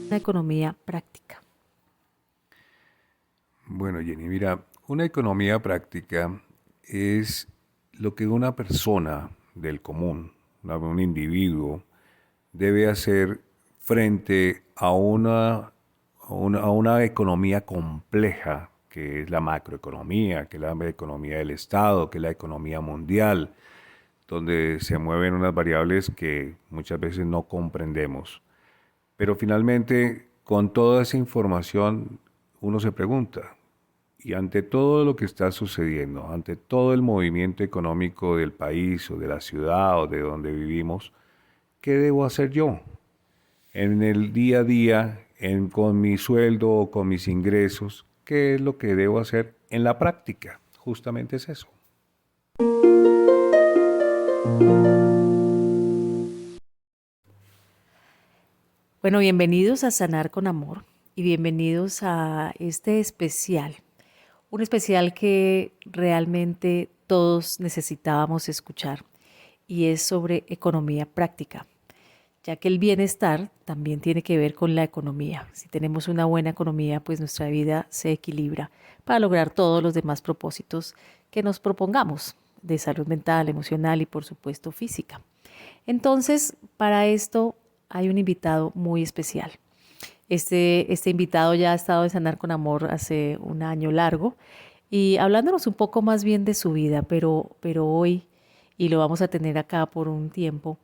Una economía práctica. Bueno, Jenny, mira, una economía práctica es lo que una persona del común, un individuo, debe hacer frente a una economía compleja, que es la macroeconomía, que es la economía del Estado, que es la economía mundial, donde se mueven unas variables que muchas veces no comprendemos. Pero finalmente, con toda esa información, uno se pregunta, y ante todo lo que está sucediendo, ante todo el movimiento económico del país o de la ciudad o de donde vivimos, ¿qué debo hacer yo? En el día a día, con mi sueldo o con mis ingresos, ¿qué es lo que debo hacer en la práctica? Justamente es eso. Bueno, bienvenidos a Sanar con Amor y bienvenidos a este especial. Un especial que realmente todos necesitábamos escuchar y es sobre economía práctica, ya que el bienestar también tiene que ver con la economía. Si tenemos una buena economía, pues nuestra vida se equilibra para lograr todos los demás propósitos que nos propongamos de salud mental, emocional y por supuesto física. Entonces, para esto hay un invitado muy especial. Este invitado ya ha estado en Sanar con Amor hace un año largo y hablándonos un poco más bien de su vida, pero hoy, y lo vamos a tener acá por un tiempo,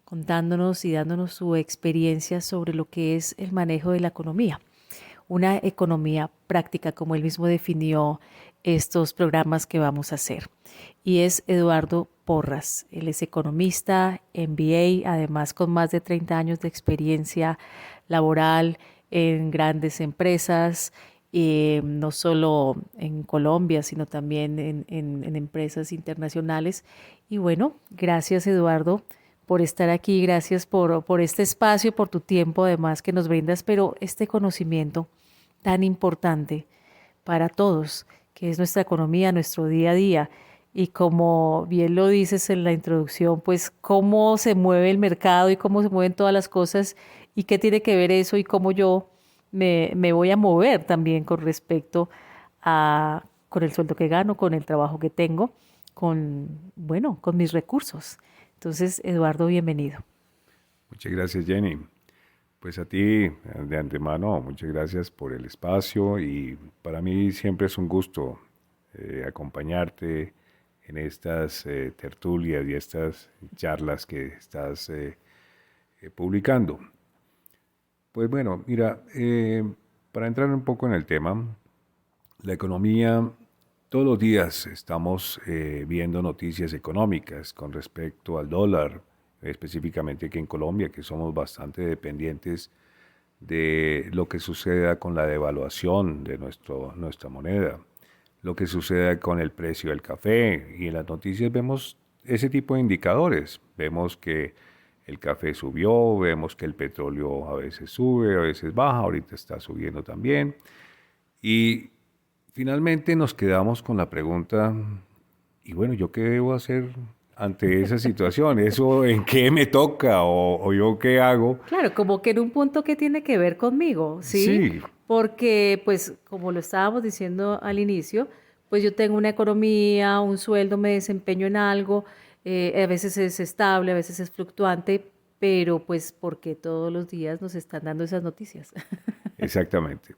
contándonos y dándonos su experiencia sobre lo que es el manejo de la economía. Una economía práctica, como él mismo definió estos programas que vamos a hacer. Y es Eduardo Porras. Él es economista, MBA, además con más de 30 años de experiencia laboral en grandes empresas, no solo en Colombia, sino también en empresas internacionales. Y bueno, gracias Eduardo por estar aquí, gracias por este espacio, por tu tiempo además que nos brindas, pero este conocimiento tan importante para todos, que es nuestra economía, nuestro día a día. Y como bien lo dices en la introducción, pues cómo se mueve el mercado y cómo se mueven todas las cosas y qué tiene que ver eso y cómo yo me voy a mover también con respecto con el sueldo que gano, con el trabajo que tengo, bueno, con mis recursos. Entonces, Eduardo, bienvenido. Muchas gracias, Jenny. Pues a ti, de antemano, muchas gracias por el espacio y para mí siempre es un gusto acompañarte en estas tertulias y estas charlas que estás publicando. Pues bueno, mira, para entrar un poco en el tema, la economía, todos los días estamos viendo noticias económicas con respecto al dólar, específicamente aquí en Colombia, que somos bastante dependientes de lo que suceda con la devaluación de nuestra moneda, lo que suceda con el precio del café. Y en las noticias vemos ese tipo de indicadores. Vemos que el café subió, vemos que el petróleo a veces sube, a veces baja, ahorita está subiendo también. Y finalmente nos quedamos con la pregunta, y bueno, ¿yo qué debo hacer ante esa situación? ¿Eso en qué me toca o yo qué hago? Claro, como que en un punto que tiene que ver conmigo, ¿sí? Sí, Porque, pues, como lo estábamos diciendo al inicio, pues yo tengo una economía, un sueldo, me desempeño en algo, a veces es estable, a veces es fluctuante, pero pues porque todos los días nos están dando esas noticias. exactamente.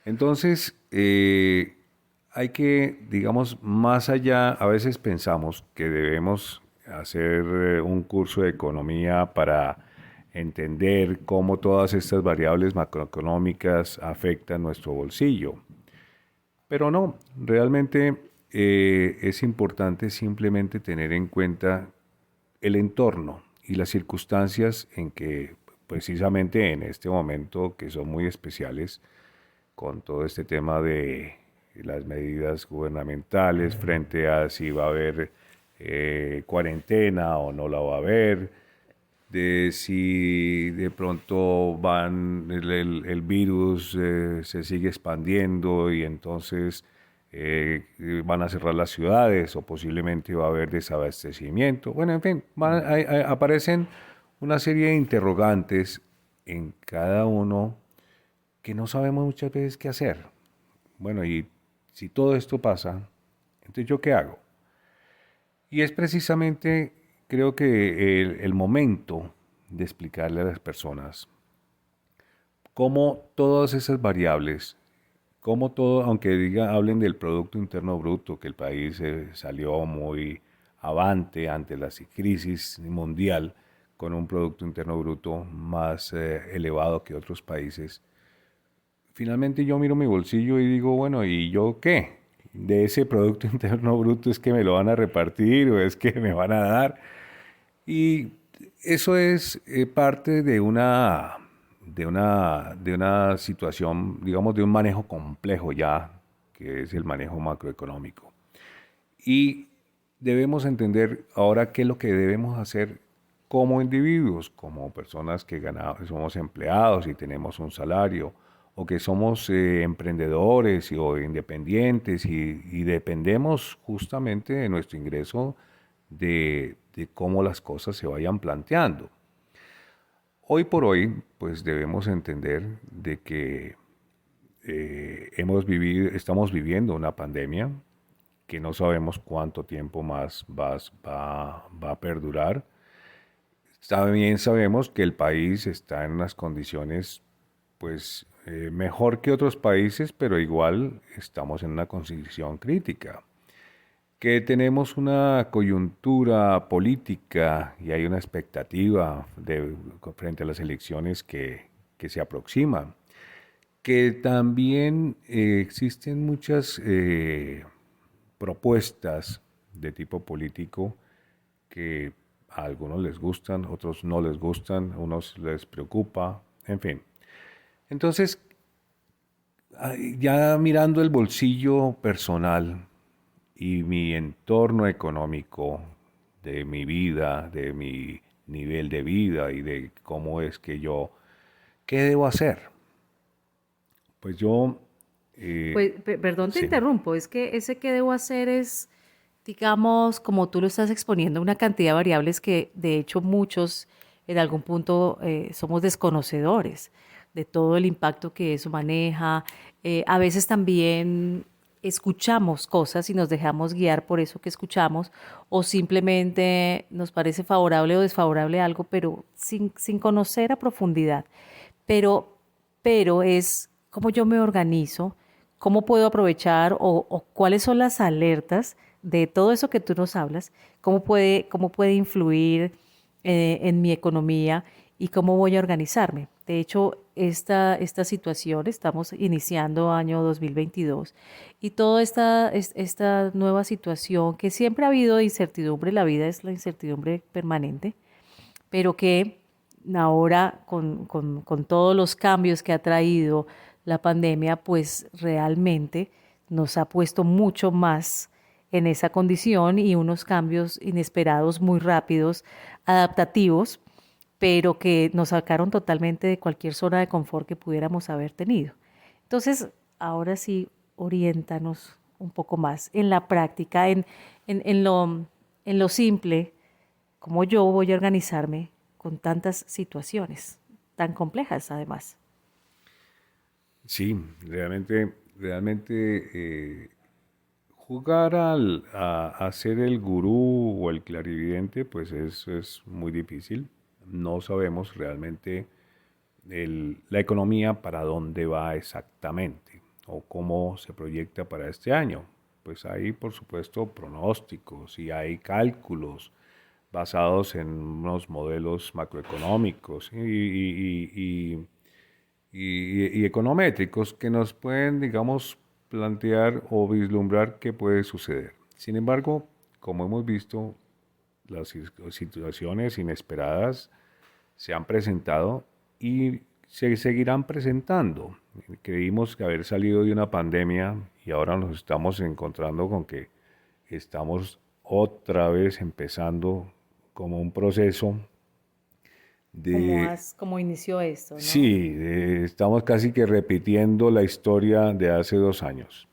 Entonces, hay que, digamos, más allá, a veces pensamos que debemos hacer un curso de economía para entender cómo todas estas variables macroeconómicas afectan nuestro bolsillo. Pero no, realmente es importante simplemente tener en cuenta el entorno y las circunstancias en que precisamente en este momento, que son muy especiales, con todo este tema de las medidas gubernamentales frente a si va a haber cuarentena o no la va a haber, de si de pronto el virus se sigue expandiendo y entonces van a cerrar las ciudades o posiblemente va a haber desabastecimiento. Bueno, en fin, aparecen una serie de interrogantes en cada uno que no sabemos muchas veces qué hacer. Bueno, y si todo esto pasa, entonces ¿yo qué hago? Y es precisamente, creo que el momento de explicarle a las personas cómo todas esas variables, cómo todo, aunque hablen del Producto Interno Bruto, que el país salió muy avante ante la crisis mundial, con un Producto Interno Bruto más elevado que otros países, finalmente yo miro mi bolsillo y digo, bueno, ¿y yo qué? De ese Producto Interno Bruto es que me lo van a repartir o es que me van a dar. Y eso es parte de una situación, digamos, de un manejo complejo ya, que es el manejo macroeconómico. Y debemos entender ahora qué es lo que debemos hacer como individuos, como personas que somos empleados y tenemos un salario, o que somos emprendedores o independientes y dependemos justamente de nuestro ingreso de cómo las cosas se vayan planteando. Hoy por hoy, pues debemos entender de que estamos viviendo una pandemia que no sabemos cuánto tiempo más va a perdurar. También sabemos que el país está en unas condiciones, pues, mejor que otros países, pero igual estamos en una condición crítica. Que tenemos una coyuntura política y hay una expectativa frente a las elecciones que se aproximan. Que también existen muchas propuestas de tipo político que a algunos les gustan, otros no les gustan, a unos les preocupa, en fin. Entonces, ya mirando el bolsillo personal y mi entorno económico de mi vida, de mi nivel de vida y de cómo es que ¿qué debo hacer? Pues yo, Pues, perdón, te sí, interrumpo, es que ese que debo hacer es, digamos, como tú lo estás exponiendo, una cantidad de variables que de hecho muchos en algún punto somos desconocedores de todo el impacto que eso maneja. A veces también escuchamos cosas y nos dejamos guiar por eso que escuchamos o simplemente nos parece favorable o desfavorable algo, pero sin conocer a profundidad. Pero, pero es cómo yo me organizo, cómo puedo aprovechar o cuáles son las alertas de todo eso que tú nos hablas, cómo puede influir en mi economía y cómo voy a organizarme. De hecho, esta situación, estamos iniciando año 2022 y toda esta nueva situación que siempre ha habido de incertidumbre, la vida es la incertidumbre permanente, pero que ahora con todos los cambios que ha traído la pandemia, pues realmente nos ha puesto mucho más en esa condición y unos cambios inesperados, muy rápidos, adaptativos, pero que nos sacaron totalmente de cualquier zona de confort que pudiéramos haber tenido. Entonces, ahora sí, oriéntanos un poco más en la práctica, en, en lo, en lo simple, cómo yo voy a organizarme con tantas situaciones tan complejas además. sí, realmente jugar a ser el gurú o el clarividente, pues es muy difícil. No sabemos realmente la economía para dónde va exactamente o cómo se proyecta para este año. Pues hay, por supuesto, pronósticos y hay cálculos basados en unos modelos macroeconómicos y econométricos que nos pueden, digamos, plantear o vislumbrar qué puede suceder. Sin embargo, como hemos visto, las situaciones inesperadas se han presentado y se seguirán presentando. Creímos que haber salido de una pandemia y ahora nos estamos encontrando con que estamos otra vez empezando como un proceso de. Cómo inició esto, ¿no? Sí, estamos casi que repitiendo la historia de hace 2 años.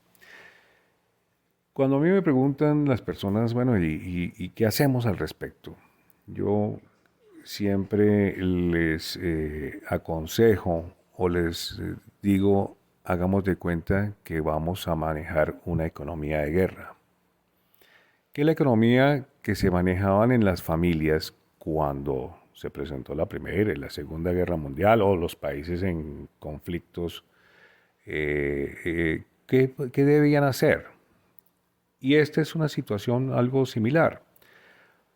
Cuando a mí me preguntan las personas, bueno, ¿y qué hacemos al respecto? Yo siempre les aconsejo o les digo, hagamos de cuenta que vamos a manejar una economía de guerra. Que la economía que se manejaban en las familias cuando se presentó la Primera y la Segunda Guerra Mundial o los países en conflictos, ¿qué debían hacer? Y esta es una situación algo similar,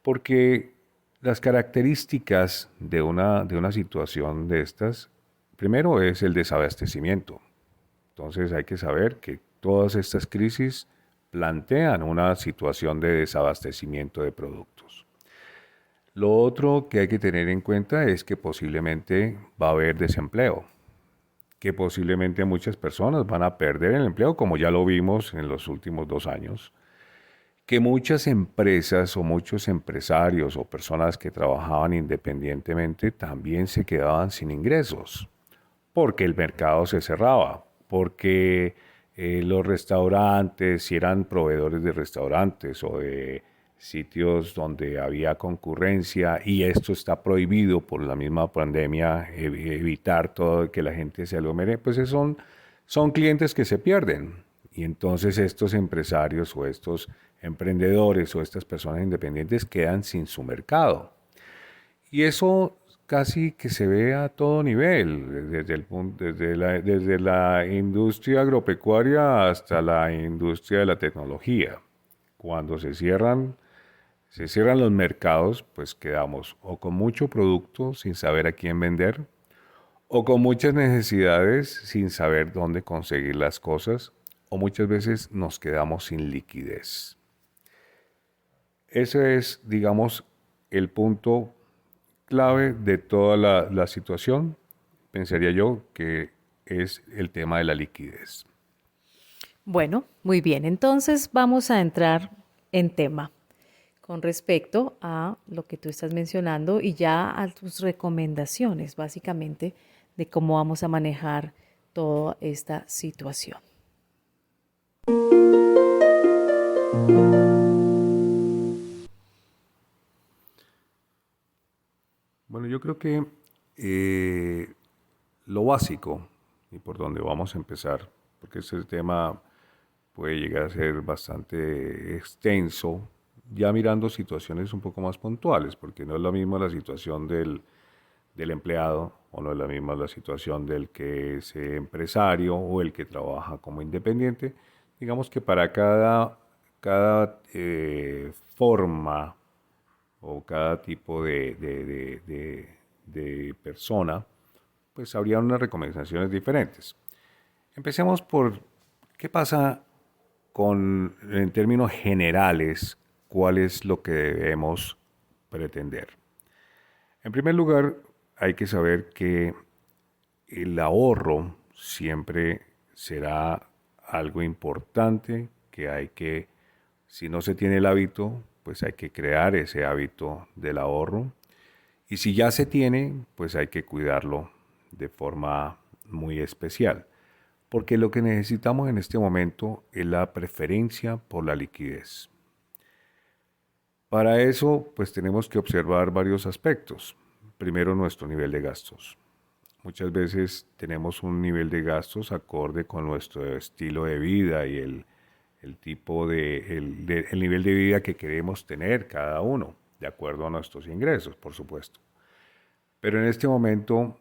porque las características de una situación de estas, primero es el desabastecimiento. Entonces hay que saber que todas estas crisis plantean una situación de desabastecimiento de productos. Lo otro que hay que tener en cuenta es que posiblemente va a haber desempleo, que posiblemente muchas personas van a perder el empleo, como ya lo vimos en los últimos 2 años, que muchas empresas o muchos empresarios o personas que trabajaban independientemente también se quedaban sin ingresos, porque el mercado se cerraba, porque los restaurantes, si eran proveedores de restaurantes o de sitios donde había concurrencia, y esto está prohibido por la misma pandemia, evitar todo que la gente se aglomere, pues son clientes que se pierden. Y entonces estos empresarios o estos emprendedores o estas personas independientes quedan sin su mercado. Y eso casi que se ve a todo nivel, desde la industria agropecuaria hasta la industria de la tecnología. Cuando se cierran los mercados, pues quedamos o con mucho producto sin saber a quién vender, o con muchas necesidades sin saber dónde conseguir las cosas, o muchas veces nos quedamos sin liquidez. Ese es, digamos, el punto clave de toda la situación, pensaría yo, que es el tema de la liquidez. Bueno, muy bien. Entonces vamos a entrar en tema con respecto a lo que tú estás mencionando y ya a tus recomendaciones, básicamente, de cómo vamos a manejar toda esta situación. Bueno, yo creo que lo básico y por donde vamos a empezar, porque este tema puede llegar a ser bastante extenso, ya mirando situaciones un poco más puntuales, porque no es lo mismo la situación del empleado o no es la misma la situación del que es empresario o el que trabaja como independiente. Digamos que para cada forma o cada tipo de persona, pues habría unas recomendaciones diferentes. Empecemos por qué pasa en términos generales, cuál es lo que debemos pretender. En primer lugar, hay que saber que el ahorro siempre será algo importante, que hay que, si no se tiene el hábito, pues hay que crear ese hábito del ahorro. Y si ya se tiene, pues hay que cuidarlo de forma muy especial. Porque lo que necesitamos en este momento es la preferencia por la liquidez. Para eso, pues tenemos que observar varios aspectos. Primero, nuestro nivel de gastos. Muchas veces tenemos un nivel de gastos acorde con nuestro estilo de vida y el tipo el nivel de vida que queremos tener cada uno, de acuerdo a nuestros ingresos, por supuesto. Pero en este momento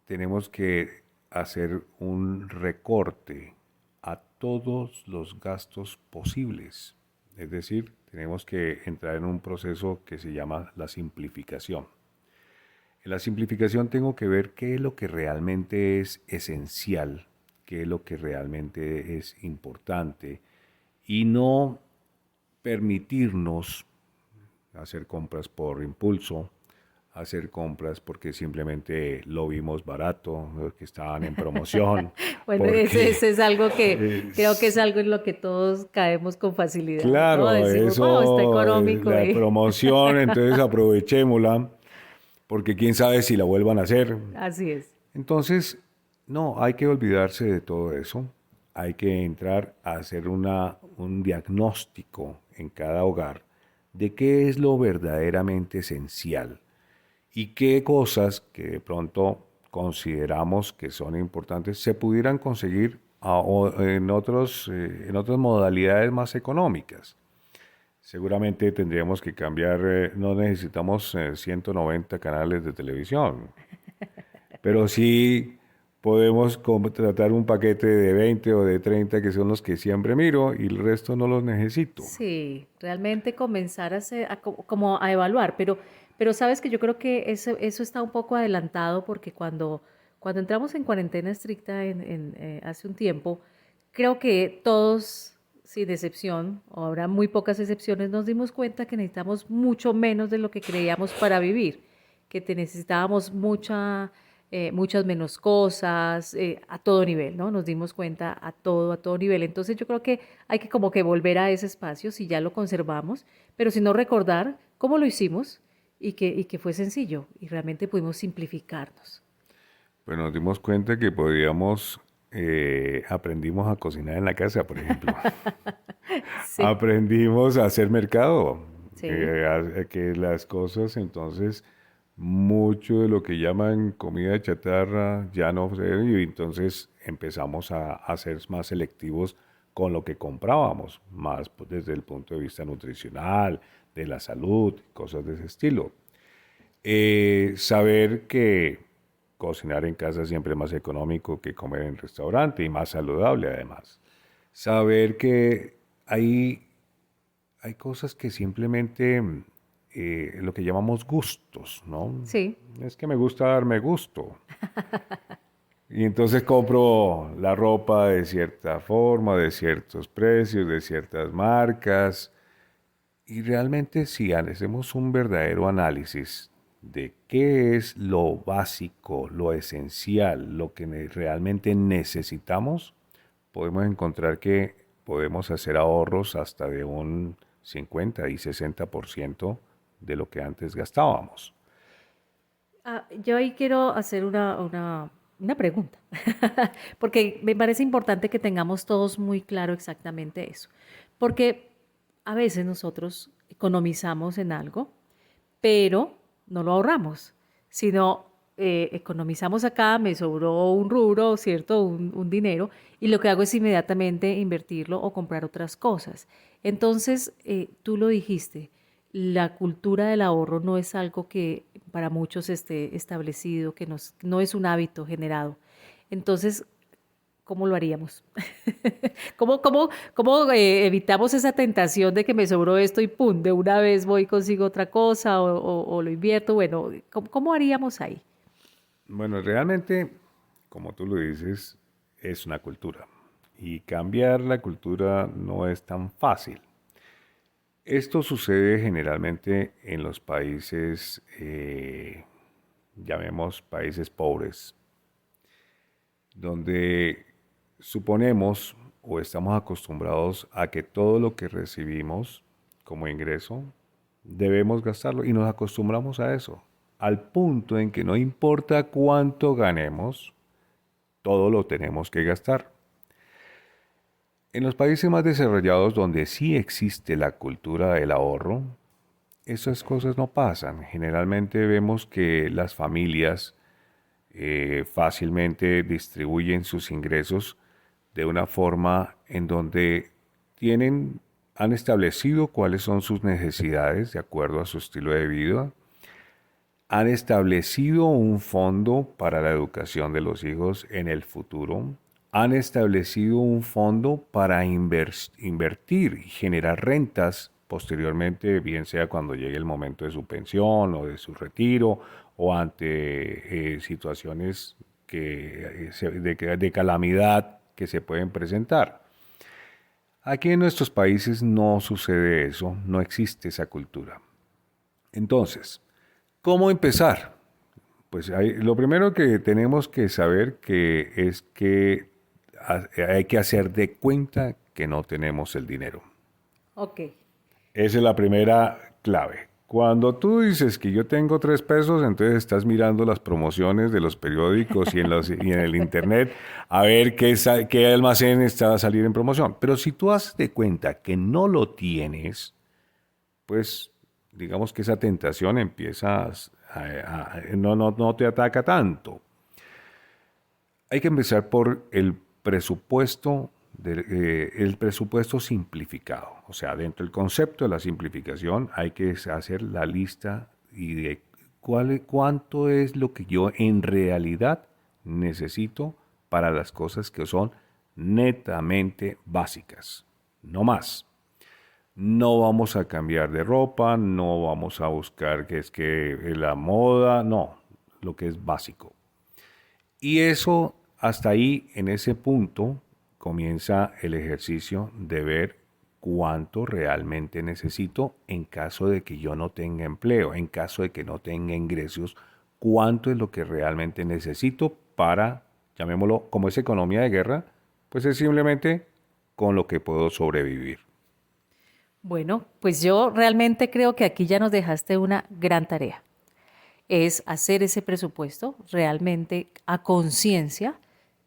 tenemos que hacer un recorte a todos los gastos posibles. Es decir, tenemos que entrar en un proceso que se llama la simplificación. En la simplificación tengo que ver qué es lo que realmente es esencial, qué es lo que realmente es importante y no permitirnos hacer compras por impulso, hacer compras porque simplemente lo vimos barato, que estaban en promoción, Bueno, porque ese es algo que creo que es es, algo en lo que todos caemos con facilidad, ¿no? claro, Decimos, wow, está eso, económico. la promoción, entonces aprovechémosla, porque quién sabe si la vuelvan a hacer. Así es. Entonces, no, hay que olvidarse de todo eso. Hay que entrar a hacer un diagnóstico en cada hogar de qué es lo verdaderamente esencial y qué cosas que de pronto consideramos que son importantes se pudieran conseguir en otras modalidades más económicas. Seguramente tendríamos que cambiar, no necesitamos 190 canales de televisión, pero sí podemos contratar un paquete de 20 o de 30 que son los que siempre miro y el resto no los necesito. Sí, realmente comenzar a, como a evaluar, pero sabes que yo creo que eso está un poco adelantado porque cuando entramos en cuarentena estricta hace un tiempo, creo que todos, sin excepción, o habrá muy pocas excepciones, nos dimos cuenta que necesitamos mucho menos de lo que creíamos para vivir, que te necesitábamos muchas menos cosas, a todo nivel, ¿no? Nos dimos cuenta a todo nivel. Entonces yo creo que hay que como que volver a ese espacio, si ya lo conservamos, pero si no recordar cómo lo hicimos y que fue sencillo y realmente pudimos simplificarnos. Pues nos dimos cuenta que podíamos, aprendimos a cocinar en la casa, por ejemplo. Sí, Aprendimos a hacer mercado, sí. a que las cosas entonces, mucho de lo que llaman comida chatarra ya no se y entonces empezamos a ser más selectivos con lo que comprábamos, más pues, desde el punto de vista nutricional, de la salud, cosas de ese estilo. Saber que cocinar en casa siempre es más económico que comer en restaurante y más saludable además. Saber que hay cosas que simplemente lo que llamamos gustos, ¿no? Sí, Es que me gusta darme gusto. Y entonces compro la ropa de cierta forma, de ciertos precios, de ciertas marcas. Y realmente si hacemos un verdadero análisis de qué es lo básico, lo esencial, lo que realmente necesitamos, podemos encontrar que podemos hacer ahorros hasta de un 50 y 60% de lo que antes gastábamos. yo ahí quiero hacer una pregunta, porque me parece importante que tengamos todos muy claro exactamente eso, porque a veces nosotros economizamos en algo, pero no lo ahorramos, sino economizamos acá, me sobró un rubro, ¿cierto? Un dinero, y lo que hago es inmediatamente invertirlo o comprar otras cosas. Entonces, tú lo dijiste, la cultura del ahorro no es algo que para muchos esté establecido, no es un hábito generado. Entonces, ¿cómo lo haríamos? ¿Cómo evitamos esa tentación de que me sobró esto y pum, de una vez voy y consigo otra cosa o lo invierto? Bueno, ¿cómo haríamos ahí? Bueno, realmente, como tú lo dices, es una cultura. Y cambiar la cultura no es tan fácil. Esto sucede generalmente en los países, llamemos países pobres, donde suponemos o estamos acostumbrados a que todo lo que recibimos como ingreso debemos gastarlo y nos acostumbramos a eso, al punto en que no importa cuánto ganemos, todo lo tenemos que gastar. En los países más desarrollados donde sí existe la cultura del ahorro, esas cosas no pasan. Generalmente vemos que las familias fácilmente distribuyen sus ingresos de una forma en donde han establecido cuáles son sus necesidades de acuerdo a su estilo de vida, han establecido un fondo para la educación de los hijos en el futuro, han establecido un fondo para invertir y generar rentas posteriormente, bien sea cuando llegue el momento de su pensión o de su retiro o ante situaciones de calamidad que se pueden presentar. Aquí en nuestros países no sucede eso, no existe esa cultura. Entonces, ¿cómo empezar? Pues lo primero que tenemos que saber es que hay que hacer de cuenta que no tenemos el dinero. Ok. Esa es la primera clave. Cuando tú dices que yo tengo 3 pesos, entonces estás mirando las promociones de los periódicos y en el internet a ver qué almacén está a salir en promoción. Pero si tú haces de cuenta que no lo tienes, pues digamos que esa tentación empieza no te ataca tanto. Hay que empezar por el presupuesto, el presupuesto simplificado. O sea, dentro del concepto de la simplificación hay que hacer la lista y de cuánto es lo que yo en realidad necesito para las cosas que son netamente básicas, no más. No vamos a cambiar de ropa, no vamos a buscar que es que la moda, no, lo que es básico. Y eso, hasta ahí, en ese punto, comienza el ejercicio de ver cuánto realmente necesito en caso de que yo no tenga empleo, en caso de que no tenga ingresos, cuánto es lo que realmente necesito para, llamémoslo, como es economía de guerra, pues es simplemente con lo que puedo sobrevivir. Bueno, pues yo realmente creo que aquí ya nos dejaste una gran tarea. Es hacer ese presupuesto realmente a conciencia,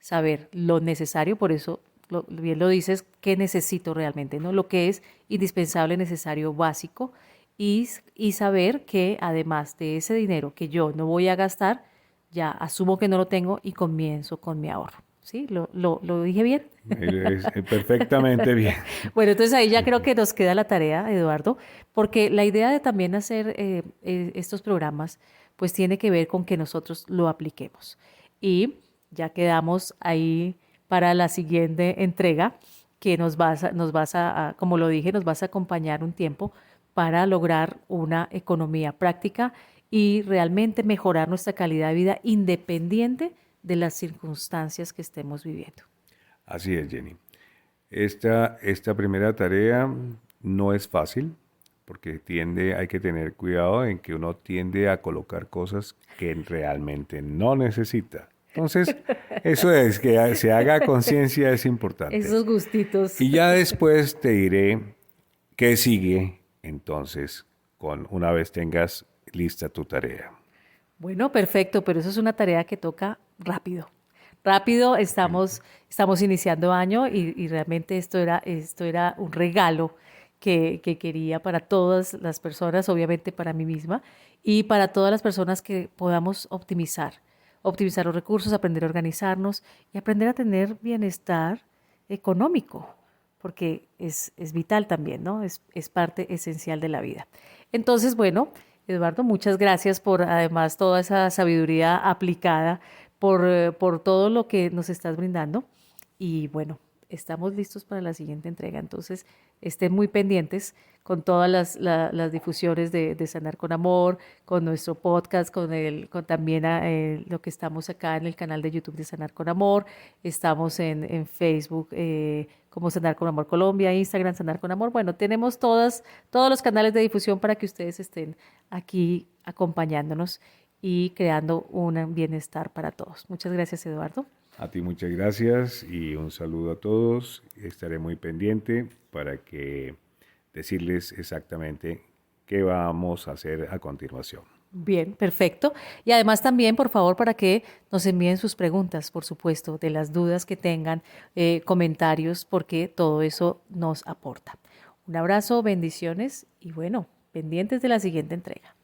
saber lo necesario, por eso bien lo dices, qué necesito realmente, ¿no? Lo que es indispensable, necesario, básico, y saber que además de ese dinero que yo no voy a gastar, ya asumo que no lo tengo y comienzo con mi ahorro. ¿Sí? ¿Lo dije bien? Perfectamente bien. Bueno, entonces ahí ya creo que nos queda la tarea, Eduardo, porque la idea de también hacer estos programas, pues tiene que ver con que nosotros lo apliquemos. Y ya quedamos ahí para la siguiente entrega, que como lo dije, nos vas a acompañar un tiempo para lograr una economía práctica y realmente mejorar nuestra calidad de vida independiente de las circunstancias que estemos viviendo. Así es, Jenny. Esta primera tarea no es fácil porque hay que tener cuidado en que uno tiende a colocar cosas que realmente no necesita. Entonces, eso es que se haga conciencia es importante. Esos gustitos. Y ya después te diré qué sigue entonces una vez tengas lista tu tarea. Bueno, perfecto, pero eso es una tarea que toca rápido. Rápido, estamos iniciando año y realmente esto era un regalo que quería para todas las personas, obviamente para mí misma, y para todas las personas que podamos optimizar los recursos, aprender a organizarnos y aprender a tener bienestar económico, porque es vital también, ¿no? Es parte esencial de la vida. Entonces, bueno, Eduardo, muchas gracias por además toda esa sabiduría aplicada, por todo lo que nos estás brindando. Y bueno, estamos listos para la siguiente entrega. Entonces, estén muy pendientes con todas las difusiones de Sanar con Amor, con nuestro podcast, con también lo que estamos acá en el canal de YouTube de Sanar con Amor. Estamos en Facebook como Sanar con Amor Colombia, Instagram Sanar con Amor. Bueno, tenemos todos los canales de difusión para que ustedes estén aquí acompañándonos y creando un bienestar para todos. Muchas gracias, Eduardo. A ti muchas gracias y un saludo a todos. Estaré muy pendiente para decirles exactamente qué vamos a hacer a continuación. Bien, perfecto. Y además también, por favor, para que nos envíen sus preguntas, por supuesto, de las dudas que tengan, comentarios, porque todo eso nos aporta. Un abrazo, bendiciones y bueno, pendientes de la siguiente entrega.